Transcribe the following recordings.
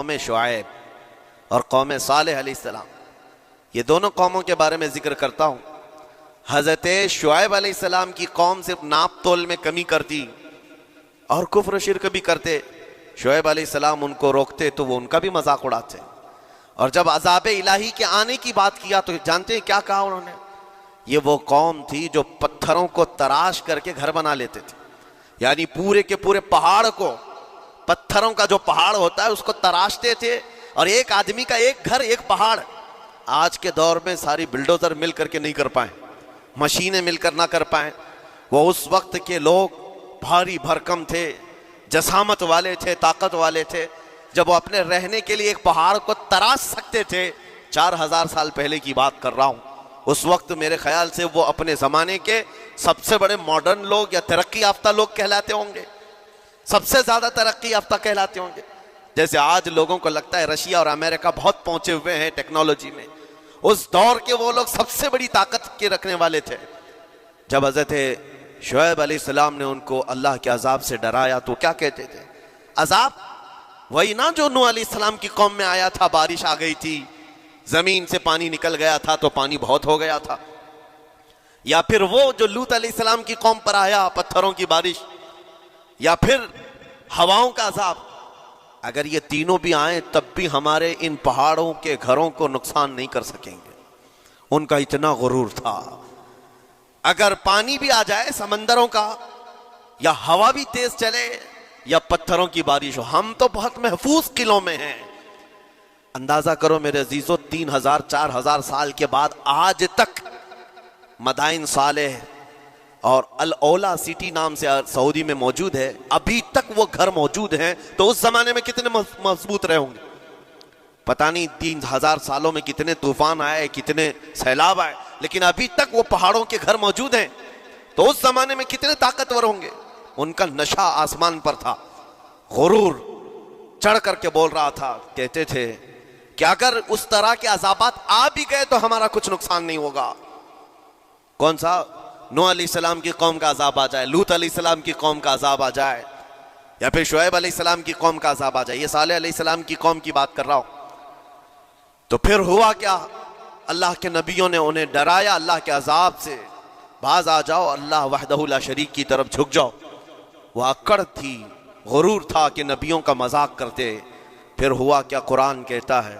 قوم شعیب اور قوم صالح علیہ السلام، یہ دونوں قوموں کے بارے میں ذکر کرتا ہوں۔ حضرت شعیب علیہ السلام کی قوم صرف ناپ تول میں کمی کرتی اور کفر و شرک بھی کرتے، شعیب علیہ السلام ان کو روکتے تو وہ ان کا بھی مذاق اڑاتے، اور جب عذاب الہی کے آنے کی بات کیا تو جانتے ہیں کیا کہا انہوں نے؟ یہ وہ قوم تھی جو پتھروں کو تراش کر کے گھر بنا لیتے تھے، یعنی پورے کے پورے پہاڑ کو، پتھروں کا جو پہاڑ ہوتا ہے اس کو تراشتے تھے، اور ایک آدمی کا ایک گھر ایک پہاڑ۔ آج کے دور میں ساری بلڈوزر مل کر کے نہیں کر پائیں، مشینیں مل کر نہ کر پائیں، وہ اس وقت کے لوگ بھاری بھرکم تھے، جسامت والے تھے، طاقت والے تھے، جب وہ اپنے رہنے کے لیے ایک پہاڑ کو تراش سکتے تھے۔ 4000 سال پہلے کی بات کر رہا ہوں۔ اس وقت میرے خیال سے وہ اپنے زمانے کے سب سے بڑے ماڈرن لوگ یا ترقی یافتہ لوگ کہلاتے ہوں گے، سب سے زیادہ ترقی یافتہ کہلاتے ہوں گے۔ جیسے آج لوگوں کو لگتا ہے رشیا اور امریکہ بہت پہنچے ہوئے ہیں ٹیکنالوجی میں، اس دور کے وہ لوگ سب سے بڑی طاقت کے رکھنے والے تھے۔ جب حضرت شعیب علیہ السلام نے ان کو اللہ کے عذاب سے ڈرایا تو کیا کہتے تھے؟ عذاب وہی نا جو نوح علیہ السلام کی قوم میں آیا تھا، بارش آ گئی تھی، زمین سے پانی نکل گیا تھا تو پانی بہت ہو گیا تھا، یا پھر وہ جو لوط علیہ السلام کی قوم پر آیا، پتھروں کی بارش، یا پھر ہواؤں کا عذاب۔ اگر یہ تینوں بھی آئیں تب بھی ہمارے ان پہاڑوں کے گھروں کو نقصان نہیں کر سکیں گے، ان کا اتنا غرور تھا۔ اگر پانی بھی آ جائے سمندروں کا، یا ہوا بھی تیز چلے، یا پتھروں کی بارش ہو، ہم تو بہت محفوظ قلعوں میں ہیں۔ اندازہ کرو میرے عزیزو، 3000 4000 سال کے بعد آج تک مدائن صالح اور الاولا سٹی نام سے سعودی میں موجود ہے، ابھی تک وہ گھر موجود ہیں، تو اس زمانے میں کتنے مضبوط رہے ہوں گے؟ پتہ نہیں 3000 سالوں میں کتنے طوفان آئے، کتنے سیلاب آئے، لیکن ابھی تک وہ پہاڑوں کے گھر موجود ہیں، تو اس زمانے میں کتنے طاقتور ہوں گے؟ ان کا نشہ آسمان پر تھا، غرور چڑھ کر کے بول رہا تھا، کہتے تھے کہ اگر اس طرح کے عذابات آ بھی گئے تو ہمارا کچھ نقصان نہیں ہوگا۔ کون سا؟ نوح علیہ السلام کی قوم کا عذاب آ جائے، لوط علیہ السلام کی قوم کا عذاب آ جائے، یا پھر شعیب علیہ السلام کی قوم کا عذاب آ جائے، یہ صالح علیہ السلام کی قوم کی بات کر رہا ہوں۔ تو پھر ہوا کیا؟ اللہ کے نبیوں نے انہیں ڈرایا اللہ کے عذاب سے، باز آ جاؤ، اللہ وحدہ لا شریک کی طرف جھک جاؤ۔ وہ اکڑ تھی، غرور تھا کہ نبیوں کا مذاق کرتے۔ پھر ہوا کیا؟ قرآن کہتا ہے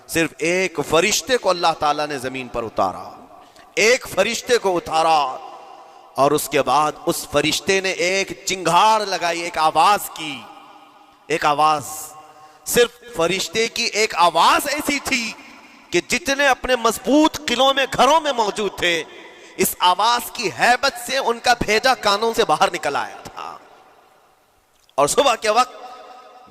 صرف ایک فرشتے کو اللہ تعالیٰ نے زمین پر اتارا، ایک فرشتے کو اتارا، اور اس کے بعد اس فرشتے نے ایک چنگھاڑ لگائی، ایک آواز کی، ایک آواز، صرف فرشتے کی ایک آواز ایسی تھی کہ جتنے اپنے مضبوط قلعوں میں گھروں میں موجود تھے، اس آواز کی ہیبت سے ان کا بھیجا کانوں سے باہر نکل آیا تھا۔ اور صبح کے وقت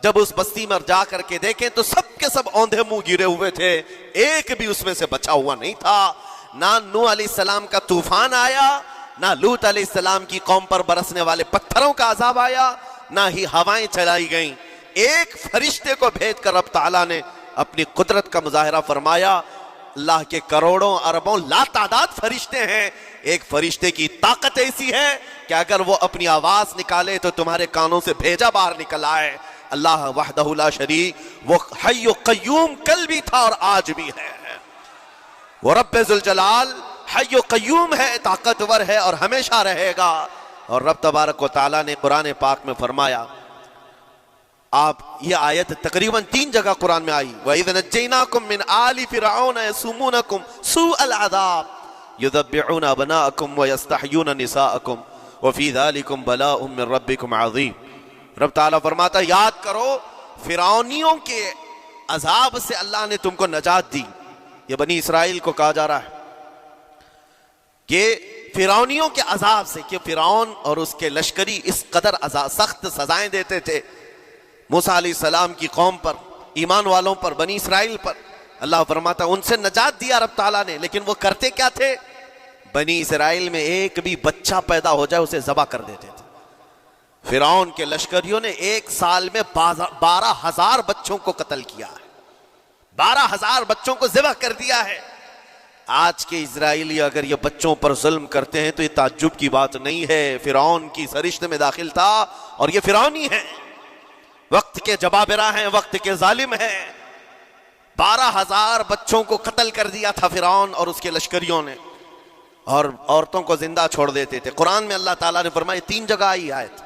جب اس بستی میں جا کر کے دیکھیں تو سب کے سب اوندھے منہ گرے ہوئے تھے، ایک بھی اس میں سے بچا ہوا نہیں تھا۔ نہ نوح علیہ السلام کا طوفان آیا، نہ لوط علیہ السلام کی قوم پر برسنے والے پتھروں کا عذاب آیا، نہ ہی ہوائیں چلائی گئیں۔ ایک فرشتے کو بھیج کر رب تعالیٰ نے اپنی قدرت کا مظاہرہ فرمایا۔ اللہ کے کروڑوں اربوں لا تعداد فرشتے ہیں، ایک فرشتے کی طاقت ایسی ہے کہ اگر وہ اپنی آواز نکالے تو تمہارے کانوں سے بھیجا باہر نکل آئے۔ اللہ وحدہ لا شریک، وہ حی و قیوم کل بھی تھا اور آج بھی ہے، وہ رب ذوالجلال حی و قیوم ہے، طاقتور ہے اور ہمیشہ رہے گا۔ اور رب تبارک و تعالیٰ نے قرآن پاک میں فرمایا، آپ یہ آیت تقریباً 3 جگہ قرآن میں آئی، وَإِذْ نَجَّيْنَاكُمْ مِنْ آلِ فِرْعَوْنَ يَسُومُونَكُمْ سُوءَ الْعَذَابِ يُذَبِّحُونَ أَبْنَاءَكُمْ وَيَسْتَحْيُونَ نِسَاءَكُمْ وَفِي ذَلِكُمْ بَلَاءٌ مِّن رَبِّكُمْ عَظِيمٌ۔ رب تعالیٰ فرماتا یاد کرو فرعونیوں کے عذاب سے اللہ نے تم کو نجات دی۔ یہ بنی اسرائیل کو کہا جا رہا ہے کہ فرعونیوں کے عذاب سے، کہ فرعون اور اس کے لشکری اس قدر سخت سزائیں دیتے تھے موسیٰ علیہ السلام کی قوم پر، ایمان والوں پر، بنی اسرائیل پر۔ اللہ فرماتا ان سے نجات دیا رب تعالیٰ نے، لیکن وہ کرتے کیا تھے؟ بنی اسرائیل میں ایک بھی بچہ پیدا ہو جائے اسے ذبح کر دیتے تھے۔ فرعون کے لشکریوں نے ایک سال میں 12,000 بچوں کو قتل کیا ہے، 12,000 بچوں کو ذبح کر دیا ہے۔ آج کے اسرائیلی اگر یہ بچوں پر ظلم کرتے ہیں تو یہ تعجب کی بات نہیں ہے، فرعون کی سرشت میں داخل تھا اور یہ فرعونی ہے۔ وقت کے جبابرہ ہیں، وقت کے ظالم ہیں. 12,000 بچوں کو قتل کر دیا تھا فرعون اور اس کے لشکریوں نے، اور عورتوں کو زندہ چھوڑ دیتے تھے. قرآن میں اللہ تعالیٰ نے فرمایا 3 جگہ آئی آیت،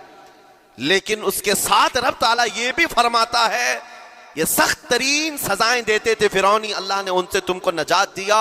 لیکن اس کے ساتھ رب تعالیٰ یہ بھی فرماتا ہے یہ سخت ترین سزائیں دیتے تھے فرعونی، اللہ نے ان سے تم کو نجات دیا